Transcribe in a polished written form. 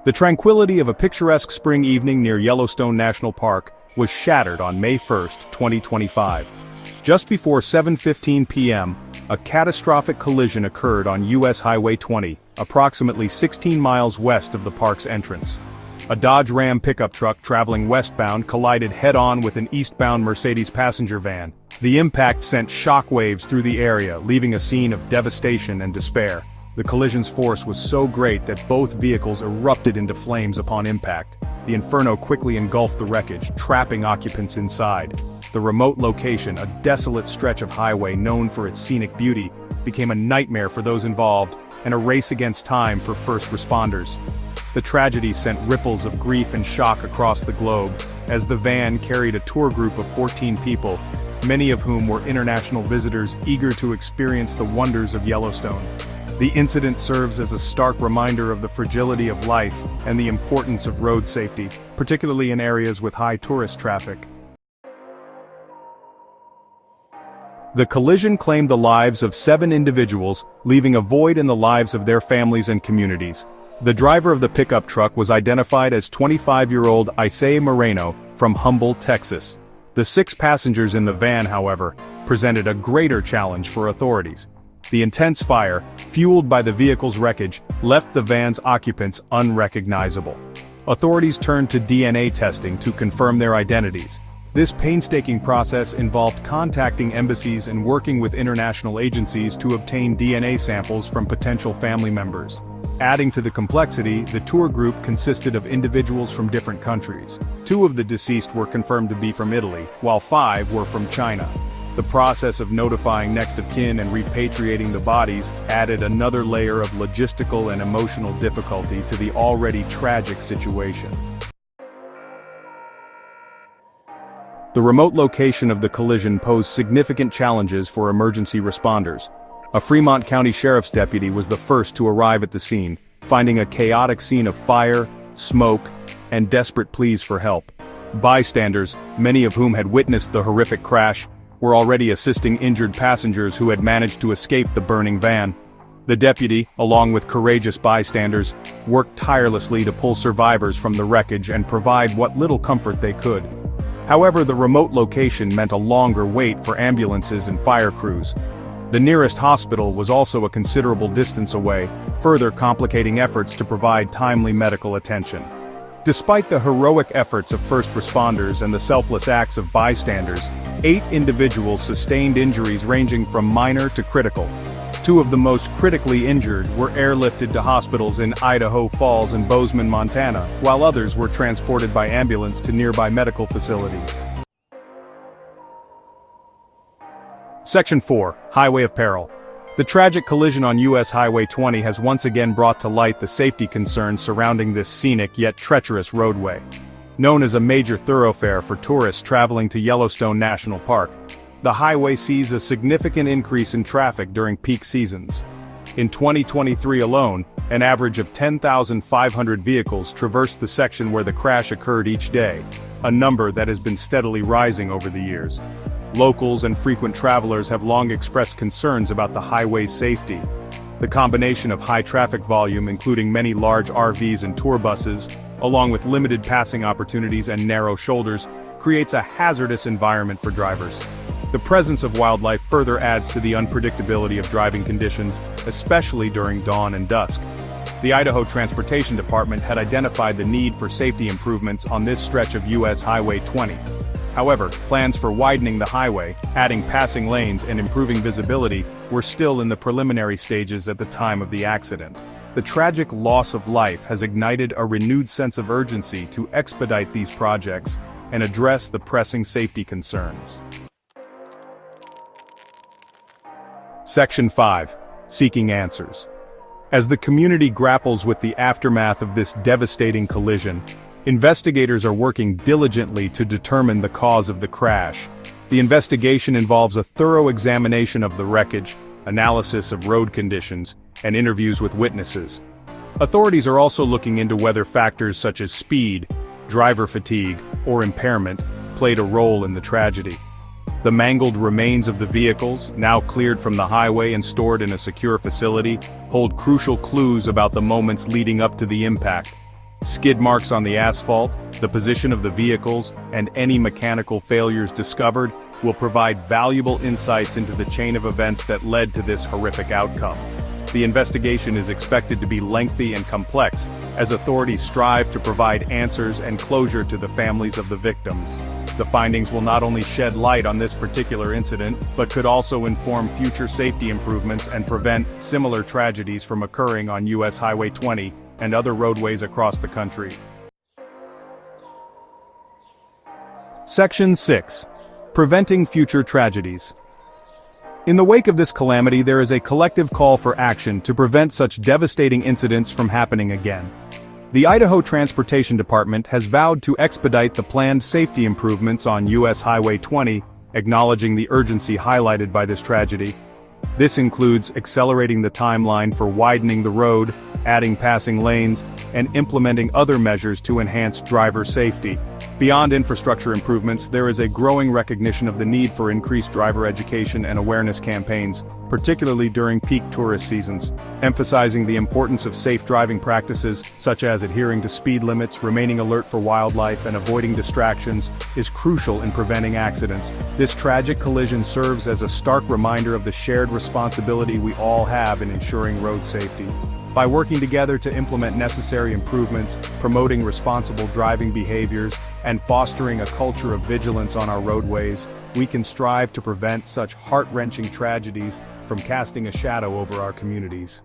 The tranquility of a picturesque spring evening near Yellowstone National Park was shattered on May 1, 2025. Just before 7:15 p.m., a catastrophic collision occurred on U.S. Highway 20, approximately 16 miles west of the park's entrance. A Dodge Ram pickup truck traveling westbound collided head-on with an eastbound Mercedes passenger van. The impact sent shockwaves through the area, leaving a scene of devastation and despair. The collision's force was so great that both vehicles erupted into flames upon impact. The inferno quickly engulfed the wreckage, trapping occupants inside. The remote location, a desolate stretch of highway known for its scenic beauty, became a nightmare for those involved, and a race against time for first responders. The tragedy sent ripples of grief and shock across the globe, as the van carried a tour group of 14 people, many of whom were international visitors eager to experience the wonders of Yellowstone. The incident serves as a stark reminder of the fragility of life and the importance of road safety, particularly in areas with high tourist traffic. The collision claimed the lives of 7 individuals, leaving a void in the lives of their families and communities. The driver of the pickup truck was identified as 25-year-old Isaiah Moreno from Humble, Texas. The 6 passengers in the van, however, presented a greater challenge for authorities. The intense fire, fueled by the vehicle's wreckage, left the van's occupants unrecognizable. Authorities turned to DNA testing to confirm their identities. This painstaking process involved contacting embassies and working with international agencies to obtain DNA samples from potential family members. Adding to the complexity, the tour group consisted of individuals from different countries. 2 of the deceased were confirmed to be from Italy, while 5 were from China. The process of notifying next of kin and repatriating the bodies added another layer of logistical and emotional difficulty to the already tragic situation. The remote location of the collision posed significant challenges for emergency responders. A Fremont County Sheriff's deputy was the first to arrive at the scene, finding a chaotic scene of fire, smoke, and desperate pleas for help. Bystanders, many of whom had witnessed the horrific crash, were already assisting injured passengers who had managed to escape the burning van. The deputy, along with courageous bystanders, worked tirelessly to pull survivors from the wreckage and provide what little comfort they could. However, the remote location meant a longer wait for ambulances and fire crews. The nearest hospital was also a considerable distance away, further complicating efforts to provide timely medical attention. Despite the heroic efforts of first responders and the selfless acts of bystanders, 8 individuals sustained injuries ranging from minor to critical. 2 of the most critically injured were airlifted to hospitals in Idaho Falls and Bozeman, Montana, while others were transported by ambulance to nearby medical facilities. Section 4. Highway of Peril. The tragic collision on U.S. Highway 20 has once again brought to light the safety concerns surrounding this scenic yet treacherous roadway. Known as a major thoroughfare for tourists traveling to Yellowstone National Park, the highway sees a significant increase in traffic during peak seasons. In 2023 alone, an average of 10,500 vehicles traversed the section where the crash occurred each day, a number that has been steadily rising over the years. Locals and frequent travelers have long expressed concerns about the highway's safety. The combination of high traffic volume, including many large RVs and tour buses, along with limited passing opportunities and narrow shoulders, creates a hazardous environment for drivers. The presence of wildlife further adds to the unpredictability of driving conditions, especially during dawn and dusk. The Idaho Transportation Department had identified the need for safety improvements on this stretch of U.S. Highway 20. However, plans for widening the highway, adding passing lanes and improving visibility were still in the preliminary stages at the time of the accident. The tragic loss of life has ignited a renewed sense of urgency to expedite these projects and address the pressing safety concerns. Section 5. Seeking answers. As the community grapples with the aftermath of this devastating collision, investigators are working diligently to determine the cause of the crash. The investigation involves a thorough examination of the wreckage, analysis of road conditions, and interviews with witnesses. Authorities are also looking into whether factors such as speed, driver fatigue, or impairment played a role in the tragedy. The mangled remains of the vehicles, now cleared from the highway and stored in a secure facility, hold crucial clues about the moments leading up to the impact. Skid marks on the asphalt, the position of the vehicles, and any mechanical failures discovered will provide valuable insights into the chain of events that led to this horrific outcome. The investigation is expected to be lengthy and complex, as authorities strive to provide answers and closure to the families of the victims. The findings will not only shed light on this particular incident, but could also inform future safety improvements and prevent similar tragedies from occurring on US Highway 20 and other roadways across the country. Section 6. Preventing future tragedies. In the wake of this calamity, there is a collective call for action to prevent such devastating incidents from happening again. The Idaho Transportation Department has vowed to expedite the planned safety improvements on US Highway 20, acknowledging the urgency highlighted by this tragedy. This includes accelerating the timeline for widening the road, adding passing lanes, and implementing other measures to enhance driver safety. Beyond infrastructure improvements, there is a growing recognition of the need for increased driver education and awareness campaigns, particularly during peak tourist seasons. Emphasizing the importance of safe driving practices, such as adhering to speed limits, remaining alert for wildlife, and avoiding distractions, is crucial in preventing accidents. This tragic collision serves as a stark reminder of the shared responsibility we all have in ensuring road safety. By working together to implement necessary improvements, promoting responsible driving behaviors, and fostering a culture of vigilance on our roadways, we can strive to prevent such heart-wrenching tragedies from casting a shadow over our communities.